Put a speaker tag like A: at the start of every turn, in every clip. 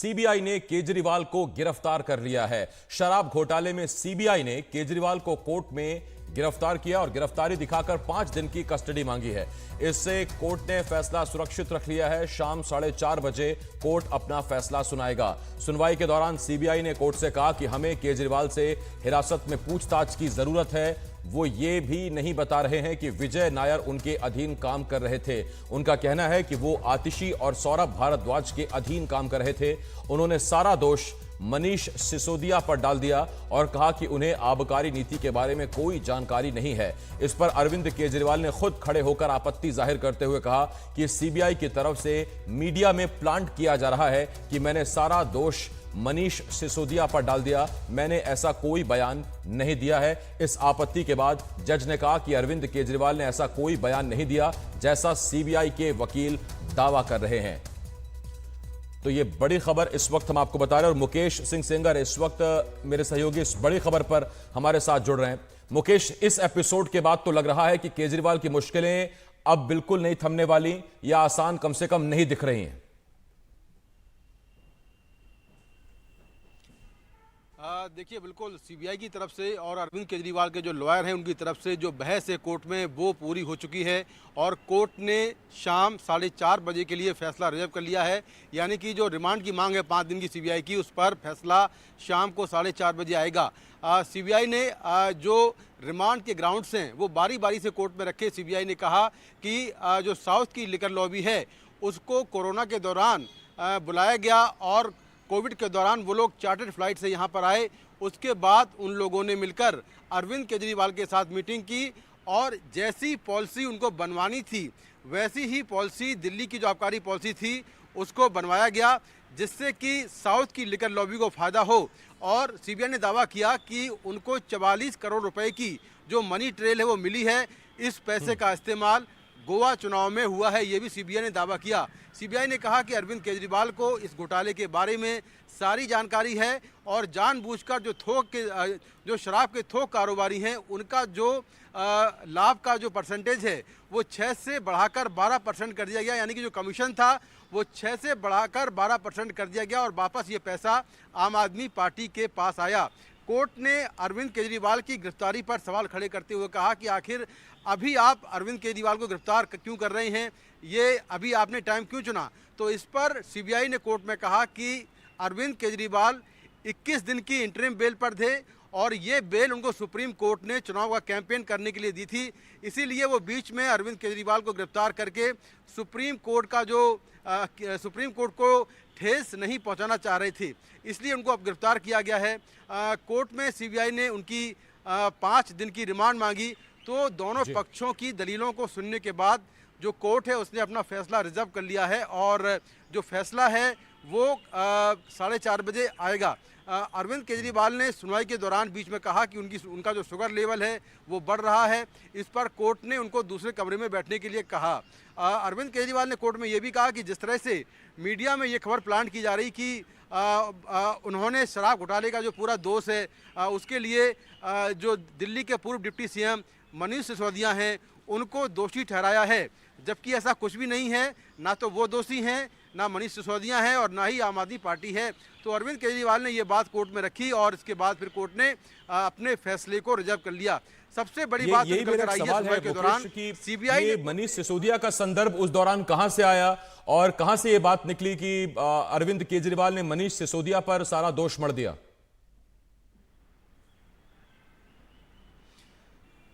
A: CBI ने केजरीवाल को गिरफ्तार कर लिया है। शराब घोटाले में सीबीआई ने केजरीवाल को कोर्ट में गिरफ्तार किया और गिरफ्तारी दिखाकर 5 दिन की कस्टडी मांगी है। इससे कोर्ट ने फैसला सुरक्षित रख लिया है। शाम 4:30 बजे कोर्ट अपना फैसला सुनाएगा। सुनवाई के दौरान सीबीआई ने कोर्ट से कहा कि हमें केजरीवाल से हिरासत में पूछताछ की जरूरत है। वो ये भी नहीं बता रहे हैं कि विजय नायर उनके अधीन काम कर रहे थे। उनका कहना है कि वो आतिशी और सौरभ भारद्वाज के अधीन काम कर रहे थे। उन्होंने सारा दोष मनीष सिसोदिया पर डाल दिया और कहा कि उन्हें आबकारी नीति के बारे में कोई जानकारी नहीं है। इस पर अरविंद केजरीवाल ने खुद खड़े होकर आपत्ति जाहिर करते हुए कहा कि सीबीआई की तरफ से मीडिया में प्लांट किया जा रहा है कि मैंने सारा दोष मनीष सिसोदिया पर डाल दिया। मैंने ऐसा कोई बयान नहीं दिया है। इस आपत्ति के बाद जज ने कहा कि अरविंद केजरीवाल ने ऐसा कोई बयान नहीं दिया जैसा सीबीआई के वकील दावा कर रहे हैं। तो ये बड़ी खबर इस वक्त हम आपको बता रहे हैं और मुकेश सिंह सेंगर इस वक्त मेरे सहयोगी इस बड़ी खबर पर हमारे साथ जुड़ रहे हैं। मुकेश, इस एपिसोड के बाद तो लग रहा है कि केजरीवाल की मुश्किलें अब बिल्कुल नहीं थमने वाली या आसान कम से कम नहीं दिख रही हैं।
B: देखिए, बिल्कुल सीबीआई की तरफ से और अरविंद केजरीवाल के जो लॉयर हैं उनकी तरफ से जो बहस है कोर्ट में वो पूरी हो चुकी है और कोर्ट ने शाम 4:30 बजे के लिए फैसला रिजर्व कर लिया है। यानी कि जो रिमांड की मांग है 5 दिन की सीबीआई की, उस पर फैसला शाम को 4:30 बजे आएगा। सीबीआई ने जो रिमांड के ग्राउंड्स हैं वो बारी बारी से कोर्ट में रखे। सीबीआई ने कहा कि जो साउथ की लिकर लॉबी है उसको कोरोना के दौरान बुलाया गया और कोविड के दौरान वो लोग चार्टर्ड फ्लाइट से यहाँ पर आए। उसके बाद उन लोगों ने मिलकर अरविंद केजरीवाल के साथ मीटिंग की और जैसी पॉलिसी उनको बनवानी थी वैसी ही पॉलिसी दिल्ली की जो आबकारी पॉलिसी थी उसको बनवाया गया, जिससे कि साउथ की लिकर लॉबी को फ़ायदा हो। और सीबीआई ने दावा किया कि उनको 44 करोड़ रुपए की जो मनी ट्रेल है वो मिली है। इस पैसे का इस्तेमाल गोवा चुनाव में हुआ है, ये भी सीबीआई ने दावा किया। सीबीआई ने कहा कि अरविंद केजरीवाल को इस घोटाले के बारे में सारी जानकारी है और जानबूझकर जो शराब के थोक कारोबारी हैं उनका जो लाभ का जो परसेंटेज है वो 6 से बढ़ाकर 12% कर दिया गया। यानी कि जो कमीशन था वो 6 से बढ़ाकर 12% कर दिया गया और वापस ये पैसा आम आदमी पार्टी के पास आया। कोर्ट ने अरविंद केजरीवाल की गिरफ्तारी पर सवाल खड़े करते हुए कहा कि आखिर अभी आप अरविंद केजरीवाल को गिरफ्तार क्यों कर रहे हैं, ये अभी आपने टाइम क्यों चुना। तो इस पर सीबीआई ने कोर्ट में कहा कि अरविंद केजरीवाल 21 दिन की इंटरिम बेल पर थे और ये बेल उनको सुप्रीम कोर्ट ने चुनाव का कैंपेन करने के लिए दी थी। इसीलिए वो बीच में अरविंद केजरीवाल को गिरफ्तार करके सुप्रीम कोर्ट को ठेस नहीं पहुंचाना चाह रहे थे, इसलिए उनको अब गिरफ्तार किया गया है। कोर्ट में सीबीआई ने उनकी 5 दिन की रिमांड मांगी। तो दोनों पक्षों की दलीलों को सुनने के बाद जो कोर्ट है उसने अपना फैसला रिजर्व कर लिया है और जो फैसला है वो 4:30 बजे आएगा। अरविंद केजरीवाल ने सुनवाई के दौरान बीच में कहा कि उनका जो शुगर लेवल है वो बढ़ रहा है। इस पर कोर्ट ने उनको दूसरे कमरे में बैठने के लिए कहा। अरविंद केजरीवाल ने कोर्ट में ये भी कहा कि जिस तरह से मीडिया में ये खबर प्लांट की जा रही कि उन्होंने शराब घोटाले का जो पूरा दोष है उसके लिए जो दिल्ली के पूर्व डिप्टी सीएम मनीष सिसोदिया हैं उनको दोषी ठहराया है, जबकि ऐसा कुछ भी नहीं है। ना तो वो दोषी हैं, ना मनीष सिसोदिया हैं और ना ही आम आदमी पार्टी है। तो अरविंद केजरीवाल ने ये बात कोर्ट में रखी और इसके बाद फिर कोर्ट ने अपने फैसले को रिजर्व कर लिया। सबसे बड़ी बात निकल कर आई है सुनवाई के दौरान सीबीआई
A: मनीष सिसोदिया का संदर्भ उस दौरान कहां से आया और कहां से ये बात निकली कि अरविंद केजरीवाल ने मनीष सिसोदिया पर सारा दोष मढ़ दिया।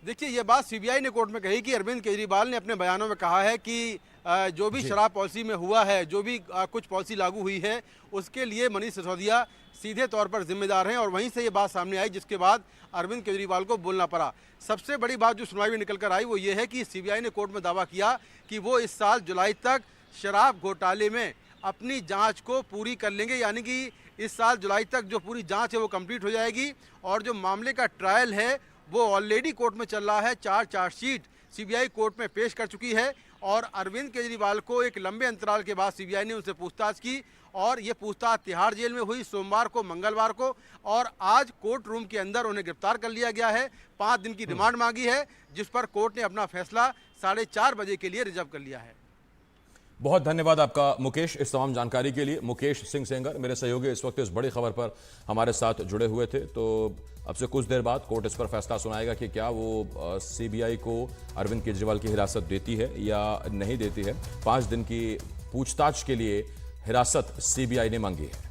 B: देखिए, ये बात सीबीआई ने कोर्ट में कही कि अरविंद केजरीवाल ने अपने बयानों में कहा है कि जो भी शराब पॉलिसी में हुआ है, जो भी कुछ पॉलिसी लागू हुई है उसके लिए मनीष सिसोदिया सीधे तौर पर जिम्मेदार हैं और वहीं से ये बात सामने आई जिसके बाद अरविंद केजरीवाल को बोलना पड़ा। सबसे बड़ी बात जो सुनवाई में निकल कर आई वो ये है कि सीबीआई ने कोर्ट में दावा किया कि वो इस साल जुलाई तक शराब घोटाले में अपनी जांच को पूरी कर लेंगे। यानी कि इस साल जुलाई तक जो पूरी जांच है वो कंप्लीट हो जाएगी और जो मामले का ट्रायल है वो ऑलरेडी कोर्ट में चल रहा है। 4 चार्जशीट सीबीआई कोर्ट में पेश कर चुकी है और अरविंद केजरीवाल को एक लंबे अंतराल के बाद सीबीआई ने उनसे पूछताछ की और ये पूछताछ तिहाड़ जेल में हुई सोमवार को, मंगलवार को, और आज कोर्ट रूम के अंदर उन्हें गिरफ्तार कर लिया गया है। 5 दिन की रिमांड मांगी है जिस पर कोर्ट ने अपना फैसला 4:30 बजे के लिए रिजर्व कर लिया है।
A: बहुत धन्यवाद आपका मुकेश, इस तमाम जानकारी के लिए। मुकेश सिंह सेंगर मेरे सहयोगी इस वक्त इस बड़ी खबर पर हमारे साथ जुड़े हुए थे। तो अब से कुछ देर बाद कोर्ट इस पर फैसला सुनाएगा कि क्या वो सीबीआई को अरविंद केजरीवाल की हिरासत देती है या नहीं देती है। 5 दिन की पूछताछ के लिए हिरासत सीबीआई ने मांगी है।